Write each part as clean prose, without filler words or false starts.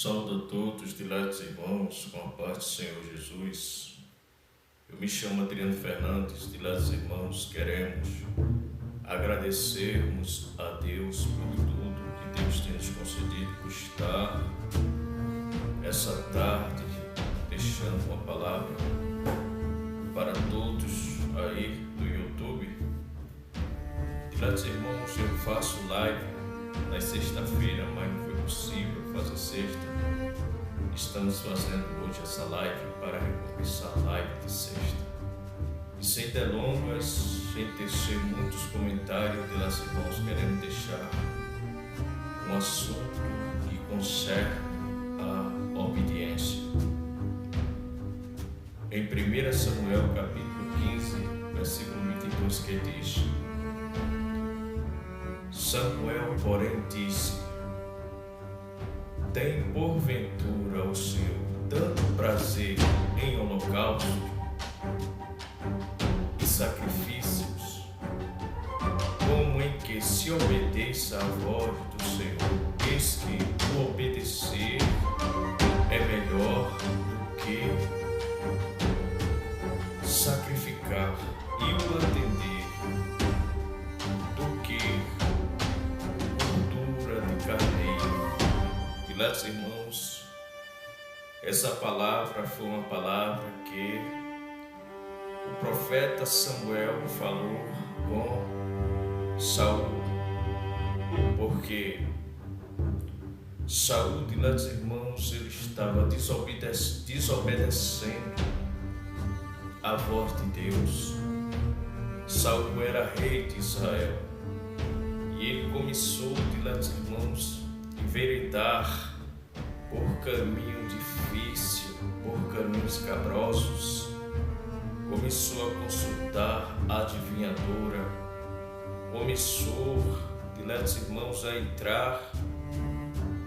Saúdo a todos, diletos irmãos, com a paz do Senhor Jesus. Eu me chamo Adriano Fernandes, diletos irmãos, queremos agradecermos a Deus por tudo que Deus tem nos concedido por estar essa tarde deixando uma palavra para todos aí do YouTube. Diletos irmãos, eu faço live na sexta-feira, mas não foi possível fazer sexta. Estamos fazendo hoje essa live para recompensar a live de sexta. E sem delongas, sem tecer muitos comentários, diletos irmãos, queremos deixar um assunto que concerne a obediência. Em 1 Samuel capítulo 15, versículo 22, que diz: Samuel, porém, disse: tem porventura o Senhor tanto prazer em holocausto e sacrifícios, como em que se obedeça à voz do Senhor? Eis que o obedecer é melhor do que sacrificar, e o atender do que gordura de carneiro. Diletos irmãos, essa palavra foi uma palavra que o profeta Samuel falou com Saul, porque Saul, diletos irmãos, ele estava desobedecendo a voz de Deus. Saul era rei de Israel e ele começou, diletos irmãos, a enveredar por caminho difícil, por caminhos cabrosos. Começou a consultar a adivinhadora, começou, diletos irmãos, a entrar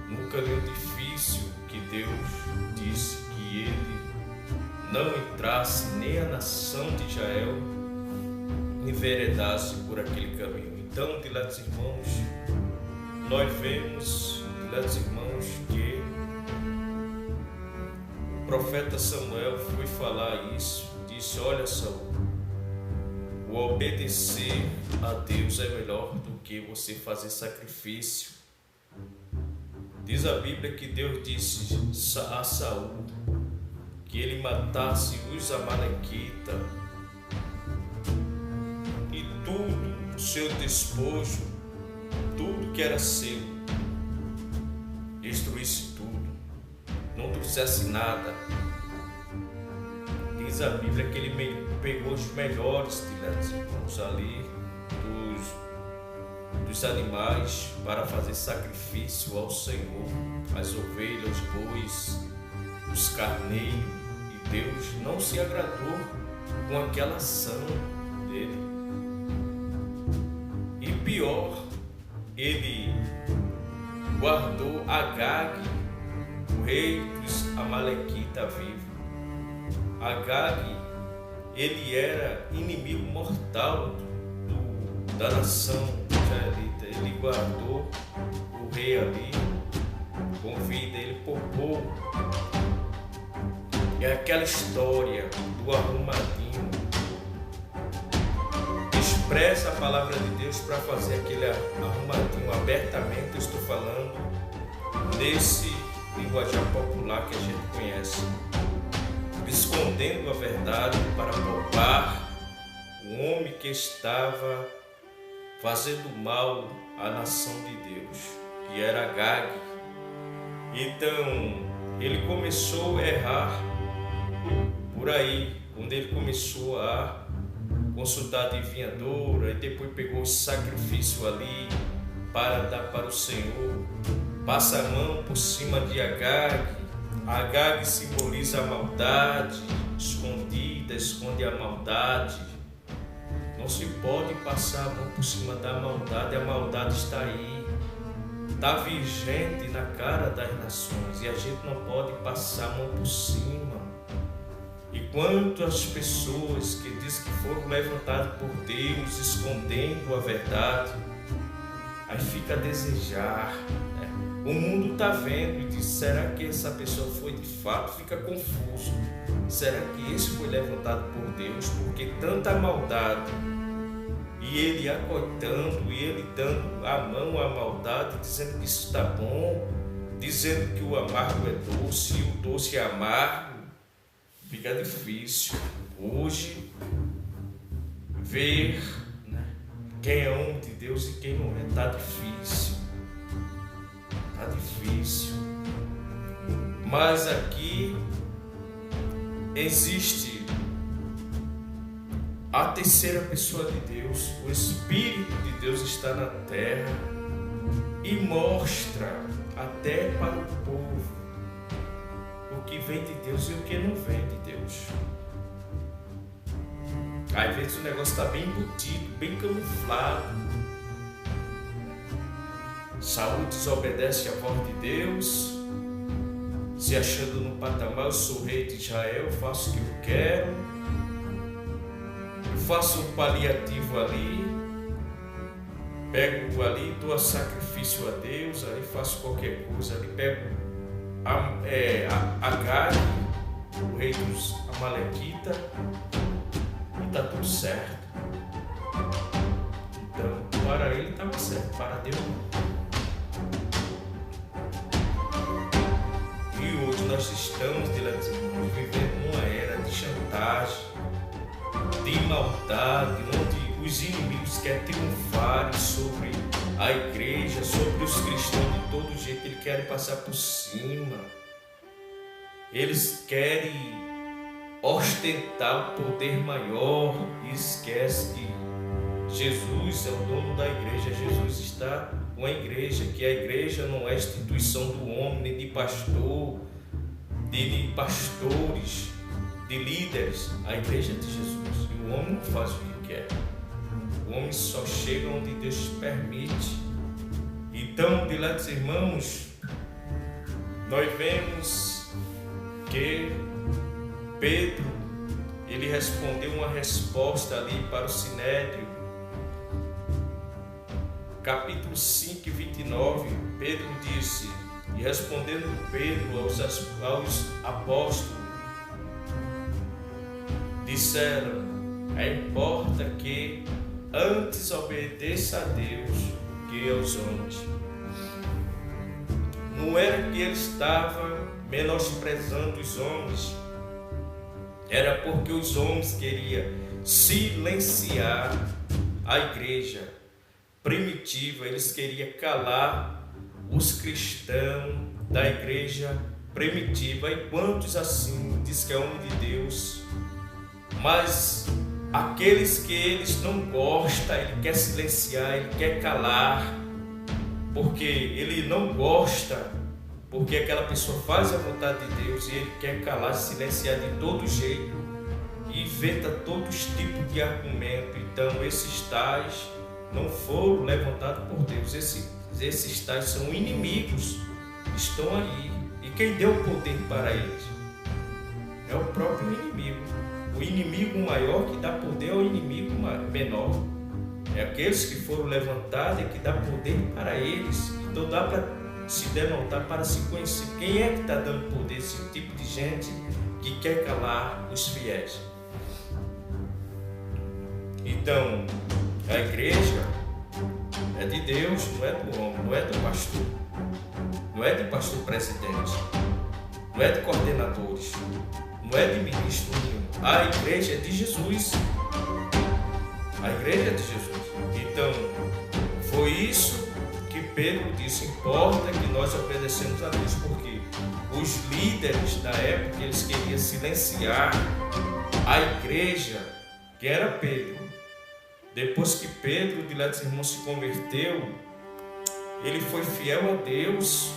num caminho difícil que Deus disse que ele não entrasse, nem a nação de Israel enveredasse por aquele caminho. Então, diletos irmãos, nós vemos, diletos irmãos, que o profeta Samuel foi falar isso, disse: olha, Saul, o obedecer a Deus é melhor do que você fazer sacrifício. Diz a Bíblia que Deus disse a Saul que ele matasse os amalequitas e tudo, o seu despojo, tudo que era seu, destruísse tudo, não trouxesse nada. Diz a Bíblia que ele pegou os melhores, diletos irmãos, ali dos animais para fazer sacrifício ao Senhor, as ovelhas, os bois, os carneiros. Deus não se agradou com aquela ação dele. E pior, ele guardou Agag, o rei dos amalequitas vivo. Agag, ele era inimigo mortal da nação israelita. Ele guardou o rei ali com vida, ele poupou. É aquela história do arrumadinho. Expressa a palavra de Deus para fazer aquele arrumadinho abertamente. Eu estou falando desse linguajar popular que a gente conhece, escondendo a verdade para poupar o homem que estava fazendo mal à nação de Deus, que era Agag. Então ele começou a errar por aí, quando ele começou a consultar a adivinhadora, e depois pegou o sacrifício ali para dar para o Senhor, passa a mão por cima de Agag. Agag simboliza a maldade escondida, esconde a maldade. Não se pode passar a mão por cima da maldade, a maldade está aí, está vigente na cara das nações, e a gente não pode passar a mão por cima. E quantas pessoas que dizem que foram levantadas por Deus, escondendo a verdade, aí fica a desejar, né? O mundo está vendo e diz: será que essa pessoa foi de fato? Fica confuso. Será que esse foi levantado por Deus? Porque tanta maldade, e ele acoitando, e ele dando a mão à maldade, dizendo que isso está bom, dizendo que o amargo é doce e o doce é amargo. Fica difícil hoje ver, né, quem é homem de Deus e quem não é. Está difícil. Está difícil. Mas aqui existe a terceira pessoa de Deus. O Espírito de Deus está na terra e mostra até para o povo o que vem de Deus e o que não vem de Deus. Às vezes o negócio está bem embutido, bem camuflado. Saul desobedece à voz de Deus, se achando no patamar: eu sou rei de Israel, faço o que eu quero, eu faço um paliativo ali, pego ali, dou sacrifício a Deus, ali faço qualquer coisa, ali pego Agag, o rei dos Amalequitas, e está tudo certo. Então, para ele estava certo, para Deus não. E hoje nós estamos, vivendo uma era de chantagem, de maldade, onde os inimigos querem triunfar sobre a igreja, sobre os cristãos de todo jeito. Eles querem passar por cima. Eles querem ostentar o poder maior e esquece que Jesus é o dono da igreja. Jesus está com a igreja, que a igreja não é instituição do homem, nem de pastor, de pastores, de líderes. A igreja é de Jesus. E o homem não faz o que quer. O homem só chega onde Deus permite. Então, diletos irmãos, nós vemos que Pedro, ele respondeu uma resposta ali para o Sinédrio. Capítulo 5, 29, Pedro disse: e respondendo Pedro aos apóstolos, disseram: importa que antes obedeça a Deus que aos homens. Não era que ele estava menosprezando os homens, era porque os homens queriam silenciar a igreja primitiva. Eles queriam calar os cristãos da igreja primitiva. E quantos assim diz que é homem de Deus, mas aqueles que eles não gostam, ele quer silenciar, ele quer calar, porque ele não gosta, porque aquela pessoa faz a vontade de Deus e ele quer calar, silenciar de todo jeito e inventa todos os tipos de argumento. Então esses tais não foram levantados por Deus. Esses tais são inimigos, estão aí. E quem deu o poder para eles? É o próprio inimigo. O inimigo maior que dá poder é o inimigo menor. É aqueles que foram levantados e que dá poder para eles. Então dá para se denotar, para se conhecer quem é que está dando poder. Esse tipo de gente que quer calar os fiéis. Então, a igreja é de Deus, não é do homem, não é do pastor, não é de pastor presidente, não é de coordenadores, não é de ministro nenhum. A igreja é de Jesus. A igreja é de Jesus. Então, foi isso que Pedro disse: importa que nós obedecemos a Deus, porque os líderes da época, eles queriam silenciar a igreja, que era Pedro. Depois que Pedro, diletos irmãos, se converteu, ele foi fiel a Deus,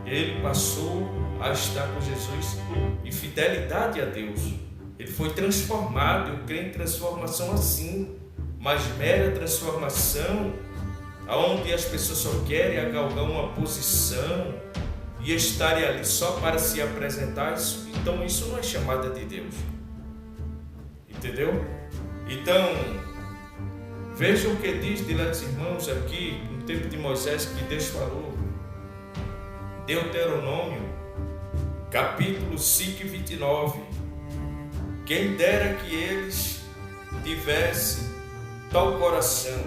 ele passou a estar com Jesus em fidelidade a Deus. Ele foi transformado. Eu creio em transformação assim, mas mera transformação, onde as pessoas só querem galgar uma posição e estarem ali só para se apresentar. Então isso não é chamada de Deus. Entendeu? Então, vejam o que diz, diletos irmãos, aqui no tempo de Moisés, que Deus falou: Deuteronômio, capítulo 5 e 29. Quem dera que eles tivessem tal coração,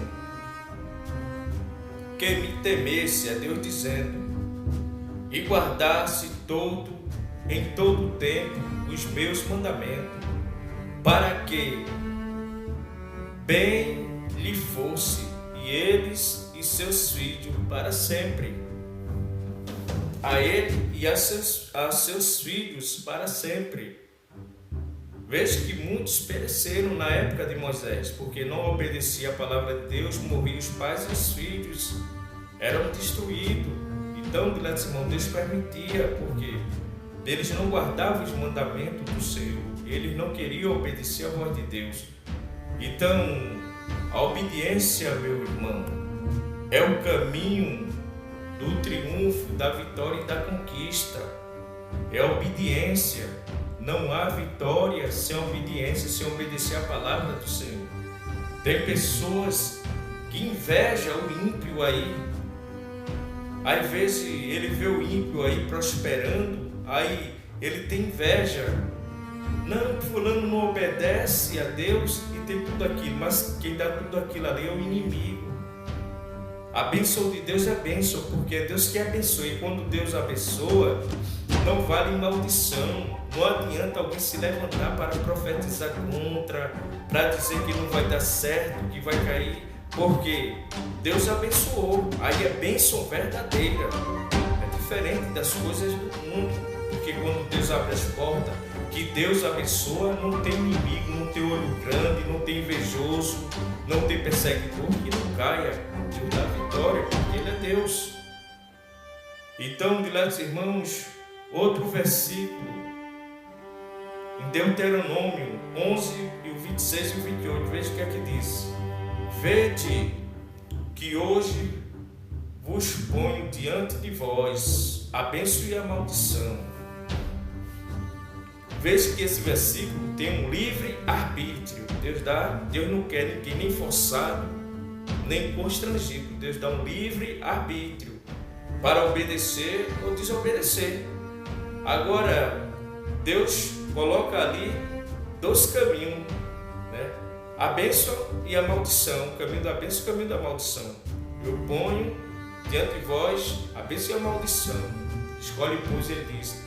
que me temesse, é Deus dizendo, e guardasse em todo o tempo os meus mandamentos, para que bem lhe fosse, e eles e seus filhos para sempre, a ele e a seus filhos para sempre. Veja que muitos pereceram na época de Moisés, porque não obedecia a palavra de Deus, morriam os pais e os filhos, eram destruídos. Então, irmão, Deus permitia, porque eles não guardavam os mandamentos do Senhor, eles não queriam obedecer a voz de Deus. Então, a obediência, meu irmão, é o caminho do triunfo, da vitória e da conquista. É a obediência. Não há vitória sem obediência, sem obedecer a palavra do Senhor. Tem pessoas que invejam o ímpio aí. Às vezes ele vê o ímpio aí prosperando, aí ele tem inveja. Não, fulano não obedece a Deus e tem tudo aquilo, mas quem dá tudo aquilo ali é o inimigo. A bênção de Deus é bênção, porque é Deus que abençoa. E quando Deus abençoa, não vale maldição. Não adianta alguém se levantar para profetizar contra, para dizer que não vai dar certo, que vai cair, porque Deus abençoou. Aí é bênção verdadeira. É diferente das coisas do mundo, porque quando Deus abre as portas, que Deus abençoa, não tem inimigo, não tem olho grande, não tem invejoso, não tem perseguidor que não caia diante da vitória, porque Ele é Deus. Então, diletos irmãos, outro versículo, em Deuteronômio 11, o 26 e o 28, veja o que é que diz. Vede que hoje vos ponho diante de vós a bênção e a maldição. Veja que esse versículo tem um livre arbítrio. Deus não quer ninguém nem forçado, nem constrangido. Deus dá um livre arbítrio para obedecer ou desobedecer. Agora, Deus coloca ali dois caminhos, né? A bênção e a maldição, o caminho da bênção e o caminho da maldição. Eu ponho diante de vós a bênção e a maldição. Escolhe, pois, ele diz,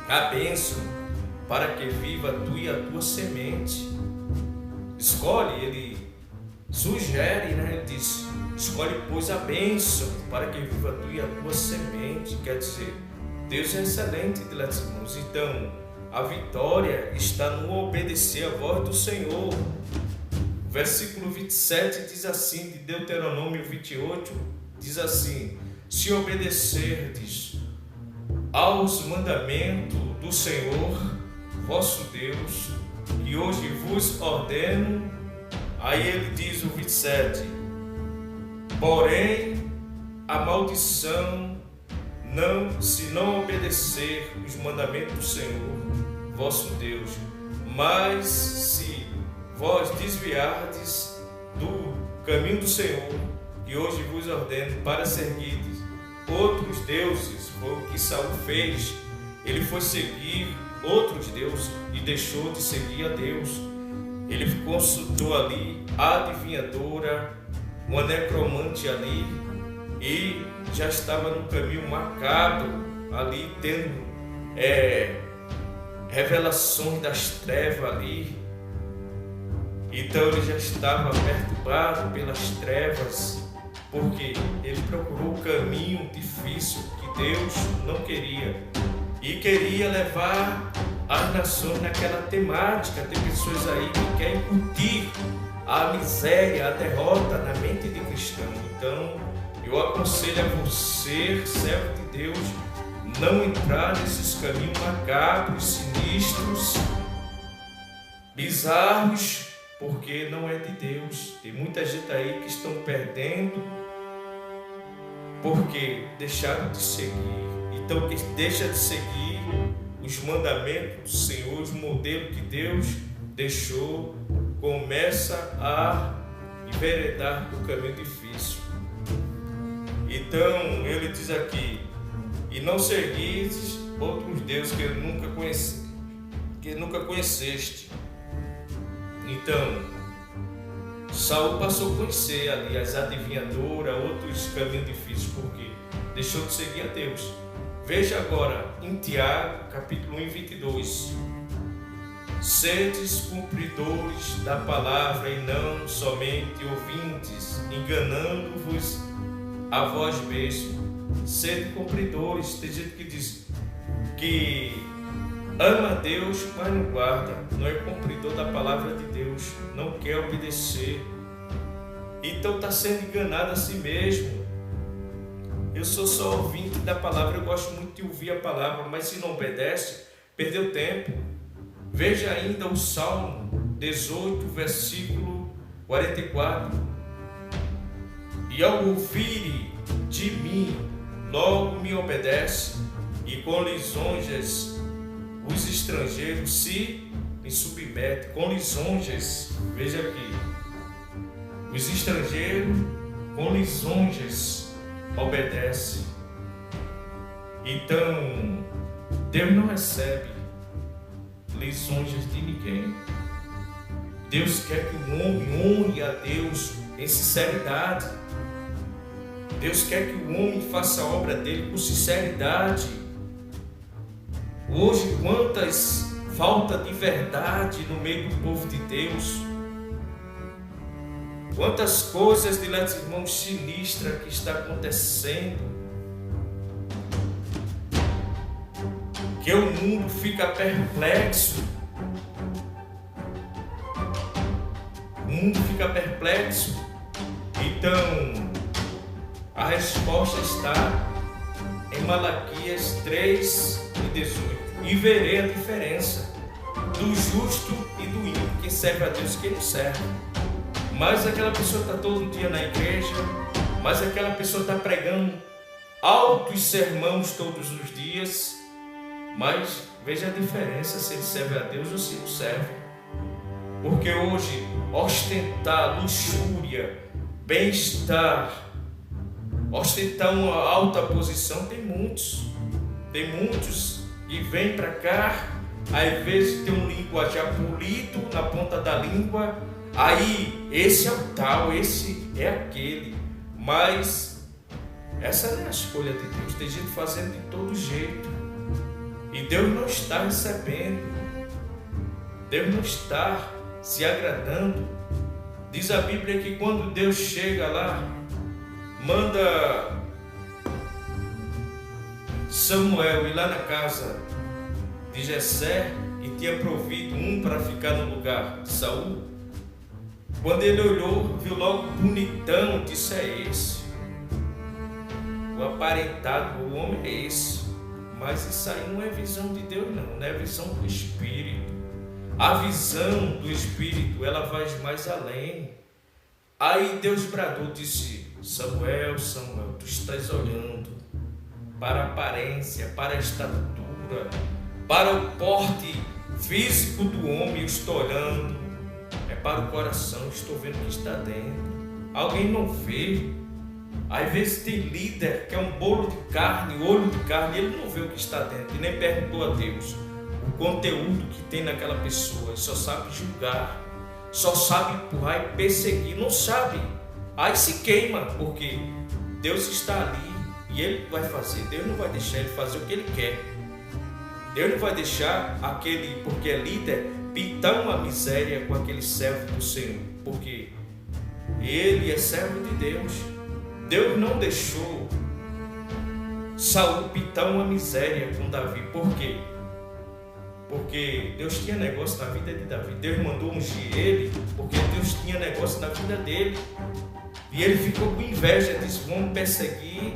a bênção para que viva tu e a tua semente. Escolhe, ele sugere, né? Ele diz, escolhe, pois, a bênção para que viva tu e a tua semente. Quer dizer, Deus é excelente, diletos irmãos. Então, a vitória está no obedecer a voz do Senhor. O versículo 27 diz assim, de Deuteronômio 28, diz assim, se obedecerdes aos mandamentos do Senhor, vosso Deus, que hoje vos ordeno, aí ele diz o 27, porém, a maldição, se não obedecer os mandamentos do Senhor, vosso Deus, mas se vós desviardes do caminho do Senhor, que hoje vos ordeno, para seguirdes outros deuses, foi o que Saul fez. Ele foi seguir outros deuses e deixou de seguir a Deus. Ele consultou ali a adivinhadora, uma necromante ali, e já estava no caminho macabro, ali tendo revelações das trevas ali. Então ele já estava perturbado pelas trevas, porque ele procurou o caminho difícil que Deus não queria, e queria levar as nações naquela temática. Tem pessoas aí que querem incutir a miséria, a derrota na mente de cristão. Então eu aconselho a você, servo de Deus, não entrar nesses caminhos macabros, sinistros, bizarros, porque não é de Deus. Tem muita gente aí que estão perdendo porque deixaram de seguir. Então, que deixa de seguir os mandamentos do Senhor, os modelos que Deus deixou, começa a enveredar o caminho difícil. Então, ele diz aqui, e não seguistes outros deuses que nunca conheceste. Então, Saul passou a conhecer ali as adivinhadoras, outros caminhos difíceis, porque deixou de seguir a Deus. Veja agora em Tiago, capítulo 1, 22. Sedes cumpridores da palavra e não somente ouvintes, enganando-vos a vós mesmos. Sede cumpridores. Tem gente que diz que ama a Deus, mas não guarda, não é cumpridor da palavra de Deus, não quer obedecer. Então está sendo enganado a si mesmo. Eu sou só ouvinte da palavra, eu gosto muito de ouvir a palavra, mas se não obedece, perdeu tempo. Veja ainda o Salmo 18, versículo 44. E ao ouvir de mim, logo me obedece, e com lisonjas os estrangeiros se me submetem. Com lisonjas, veja aqui, os estrangeiros com lisonjas obedecem. Então, Deus não recebe lisonjas de ninguém. Deus quer que o homem honre a Deus em sinceridade. Deus quer que o homem faça a obra dele com sinceridade. Hoje, quantas falta de verdade no meio do povo de Deus. Quantas coisas, diletos irmãos, sinistras que está acontecendo. Que o mundo fica perplexo. O mundo fica perplexo. Então, a resposta está em Malaquias 3 e 18. E verei a diferença do justo e do ímpio, quem serve a Deus e quem não serve. Mas aquela pessoa está todo dia na igreja, mas aquela pessoa está pregando altos sermões todos os dias, mas veja a diferença se ele serve a Deus ou se não serve. Porque hoje, ostentar luxúria, bem-estar, ostentar uma alta posição, tem muitos que vêm para cá, às vezes tem um linguajar polido na ponta da língua, aí esse é o tal, esse é aquele, mas essa não é a escolha de Deus. Tem gente fazendo de todo jeito e Deus não está recebendo, Deus não está se agradando. Diz a Bíblia que quando Deus chega lá, manda Samuel ir lá na casa de Jessé, e tinha provido um para ficar no lugar de Saul. Quando ele olhou, viu logo bonitão, disse: é esse. O aparentado do homem é esse. Mas isso aí não é visão de Deus, não é visão do Espírito. A visão do Espírito, ela vai mais além. Aí Deus bradou, disse: Samuel, Samuel, tu estás olhando para a aparência, para a estatura, para o porte físico do homem. Eu estou olhando, é para o coração, estou vendo o que está dentro. Alguém não vê. Às vezes tem líder que é um bolo de carne, olho de carne, ele não vê o que está dentro e nem perguntou a Deus o conteúdo que tem naquela pessoa. Ele só sabe julgar, só sabe empurrar e perseguir, não sabe. Aí se queima, porque Deus está ali e Ele vai fazer. Deus não vai deixar ele fazer o que Ele quer. Deus não vai deixar aquele, porque é líder, pintar uma miséria com aquele servo do Senhor, porque ele é servo de Deus. Deus não deixou Saul pintar uma miséria com Davi. Por quê? Porque Deus tinha negócio na vida de Davi. Deus mandou ungir ele porque Deus tinha negócio na vida dele. E ele ficou com inveja, disse: vamos perseguir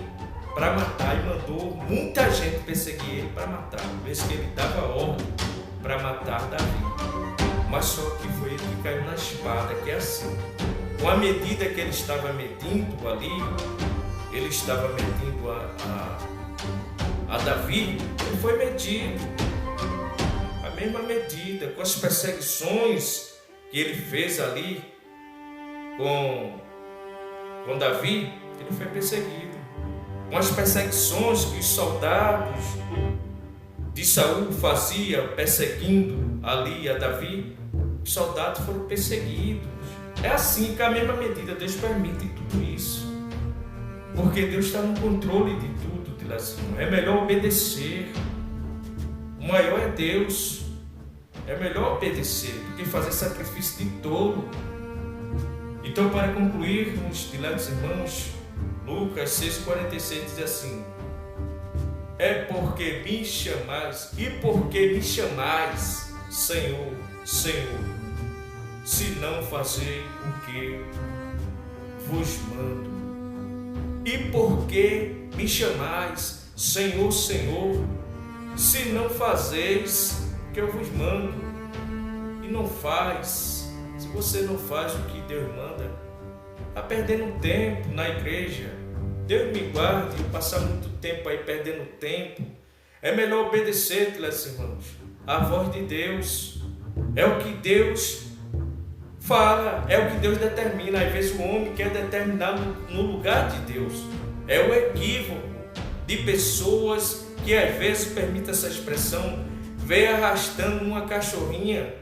para matar. E mandou muita gente perseguir ele para matar. Vê que ele dava ordem para matar Davi. Mas só que foi ele que caiu na espada, que é assim. Com a medida que ele estava medindo ali, ele estava medindo a Davi, ele foi medido. A mesma medida, com as perseguições que ele fez ali com Davi, ele foi perseguido. com as perseguições que os soldados de Saul faziam, perseguindo ali a Davi. Os soldados foram perseguidos. É assim que, à mesma medida, Deus permite tudo isso, porque Deus está no controle de tudo, Tilazinho. É melhor obedecer. O maior é Deus. É melhor obedecer do que fazer sacrifício de tolo. Então, para concluirmos, Tilados irmãos, Lucas 6,46 diz assim: é porque me chamais, e porque me chamais, Senhor, Senhor, se não fazei o que vos mando. E porque me chamais, Senhor, Senhor, se não fazeis o que eu vos mando. E não faz. Se você não faz o que Deus manda, está perdendo tempo na igreja. Deus me guarde de passar muito tempo aí perdendo tempo. É melhor obedecer, irmãos, a voz de Deus. É o que Deus fala, é o que Deus determina. Às vezes o homem quer determinar no lugar de Deus. É o equívoco de pessoas que às vezes, permite essa expressão, vem arrastando uma cachorrinha.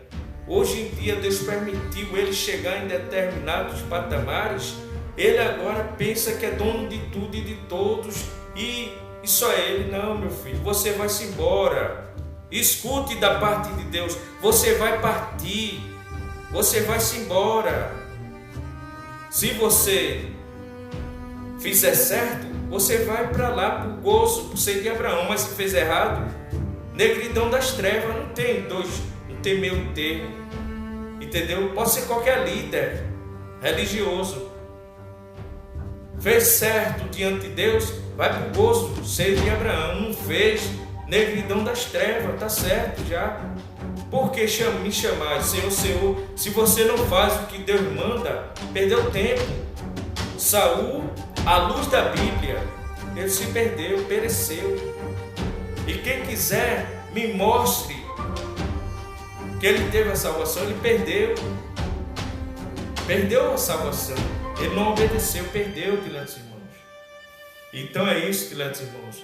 Hoje em dia Deus permitiu ele chegar em determinados patamares. Ele agora pensa que é dono de tudo e de todos, e só ele. Não, meu filho, você vai-se embora. Escute da parte de Deus. Você vai partir. Você vai-se embora. Se você fizer certo, você vai para lá para o gozo, para o seio de Abraão. Mas se fez errado, negridão das trevas. Não tem meio termo. Entendeu? Pode ser qualquer líder religioso. Fez certo diante de Deus, vai para o gozo, seio de Abraão. Não fez, negridão das trevas, está certo já. Porque me chamar, Senhor, Senhor, se você não faz o que Deus manda, perdeu tempo. Saul, à luz da Bíblia, ele se perdeu, pereceu. E quem quiser, me mostre que ele teve a salvação. Ele perdeu a salvação. Ele não obedeceu, perdeu, queridos irmãos. Então é isso, queridos irmãos.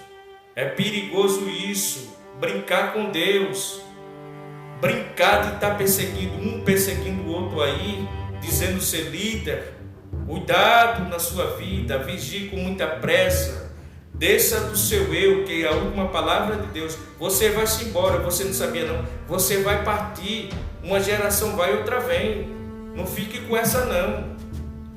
É perigoso isso, brincar com Deus, brincar de estar perseguindo o outro aí, dizendo ser líder. Cuidado na sua vida, vigie com muita pressa, desça do seu eu, que é a última palavra de Deus. Você vai-se embora, você não sabia não, você vai partir, uma geração vai, outra vem. Não fique com essa não.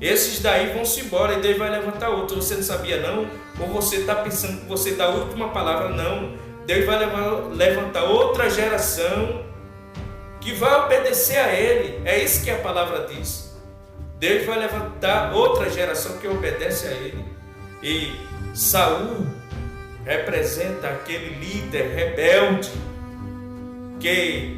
Esses daí vão-se embora e Deus vai levantar outro. Você não sabia não? Ou você está pensando que você dá a última palavra? Não. Deus vai levantar outra geração que vai obedecer a Ele. É isso que a palavra diz. Deus vai levantar outra geração que obedece a Ele. E Saul representa aquele líder rebelde que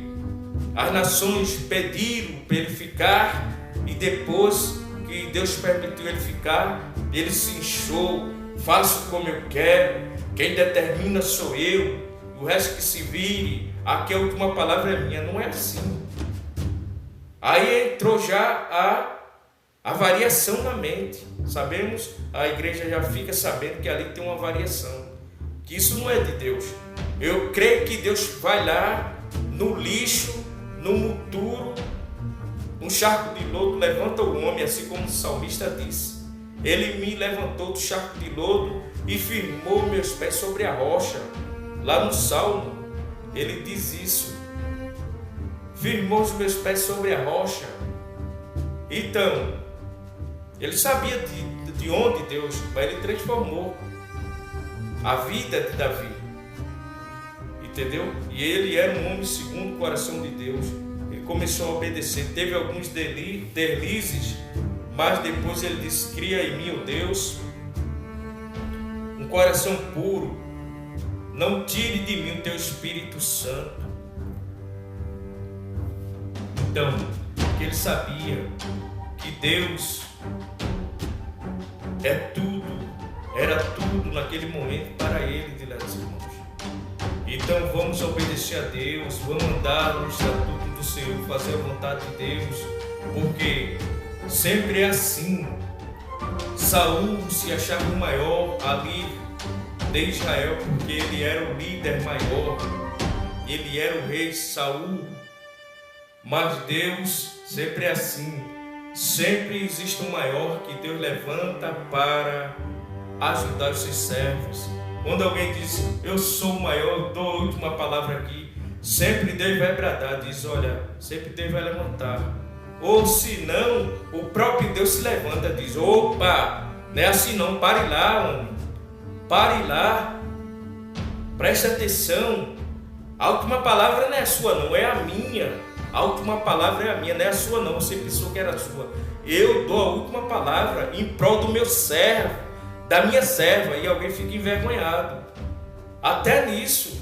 as nações pediram para ele ficar, e depois que Deus permitiu ele ficar, ele se inchou. Faço como eu quero, quem determina sou eu, o resto que se vire, aqui a última palavra é minha. Não é assim. Aí entrou já a variação na mente. Sabemos, a igreja já fica sabendo que ali tem uma variação, que isso não é de Deus. Eu creio que Deus vai lá no lixo, no muturo, um charco de lodo, levanta o homem, assim como o salmista disse. Ele me levantou do charco de lodo e firmou meus pés sobre a rocha. Lá no Salmo, ele diz isso. Firmou os meus pés sobre a rocha. Então, ele sabia de onde Deus, mas ele transformou a vida de Davi. Entendeu? E ele era um homem segundo o coração de Deus. Ele começou a obedecer. Teve alguns deslizes, mas depois ele disse: cria em mim, ó Deus, um coração puro. Não tire de mim o teu Espírito Santo. Então, que ele sabia que Deus é tudo, era tudo naquele momento para ele, diletos irmãos. Então vamos obedecer a Deus, vamos andar no estatuto do Senhor, fazer a vontade de Deus, porque sempre é assim. Saul se achava o maior ali de Israel, porque ele era o líder maior, ele era o rei Saul. Mas Deus sempre é assim, sempre existe um maior que Deus levanta para ajudar os seus servos. Quando alguém diz, eu sou o maior, dou a última palavra aqui, sempre Deus vai bradar, diz, olha, sempre Deus vai levantar. Ou se não, o próprio Deus se levanta, diz, opa, não é assim não, pare lá, homem, pare lá, preste atenção, a última palavra não é a sua não, é a minha, a última palavra é a minha, não é a sua não, você pensou que era a sua, eu dou a última palavra em prol do meu servo, da minha serva, e alguém fica envergonhado, até nisso,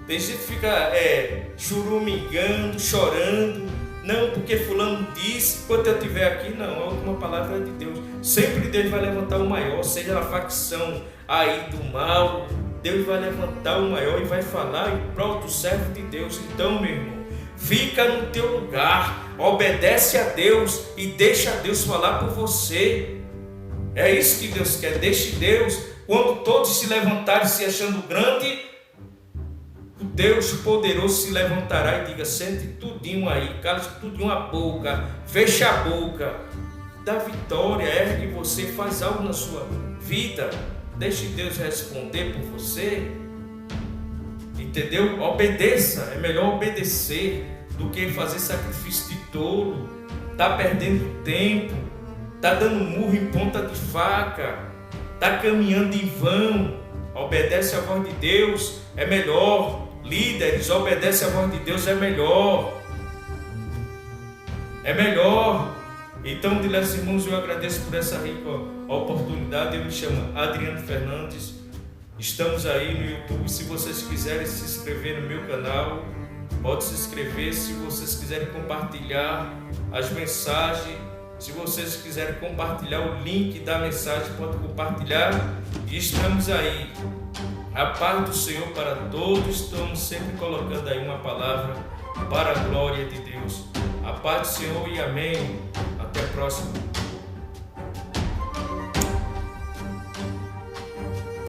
tem gente que fica churumingando, chorando, não, porque fulano disse, enquanto eu estiver aqui, não, a última palavra é de Deus. Sempre Deus vai levantar o maior, seja na facção aí do mal, Deus vai levantar o maior e vai falar em prol do servo de Deus. Então, meu irmão, fica no teu lugar, obedece a Deus e deixa Deus falar por você. É isso que Deus quer, deixe Deus, quando todos se levantarem se achando grande, Deus poderoso se levantará e diga, sente tudinho aí, cala tudinho a boca, fecha a boca, dá vitória, ergue você, faz algo na sua vida, deixe Deus responder por você, entendeu? Obedeça, é melhor obedecer do que fazer sacrifício de tolo, tá perdendo tempo, tá dando murro em ponta de faca, tá caminhando em vão. Obedece a voz de Deus, é melhor. Líderes, obedece a voz de Deus, é melhor. É melhor. Então, diletos irmãos, eu agradeço por essa rica oportunidade. Eu me chamo Adriano Fernandes. Estamos aí no YouTube. Se vocês quiserem se inscrever no meu canal, pode se inscrever. Se vocês quiserem compartilhar as mensagens, se vocês quiserem compartilhar o link da mensagem, pode compartilhar. E estamos aí. A paz do Senhor para todos, estamos sempre colocando aí uma palavra para a glória de Deus. A paz do Senhor e amém. Até a próxima.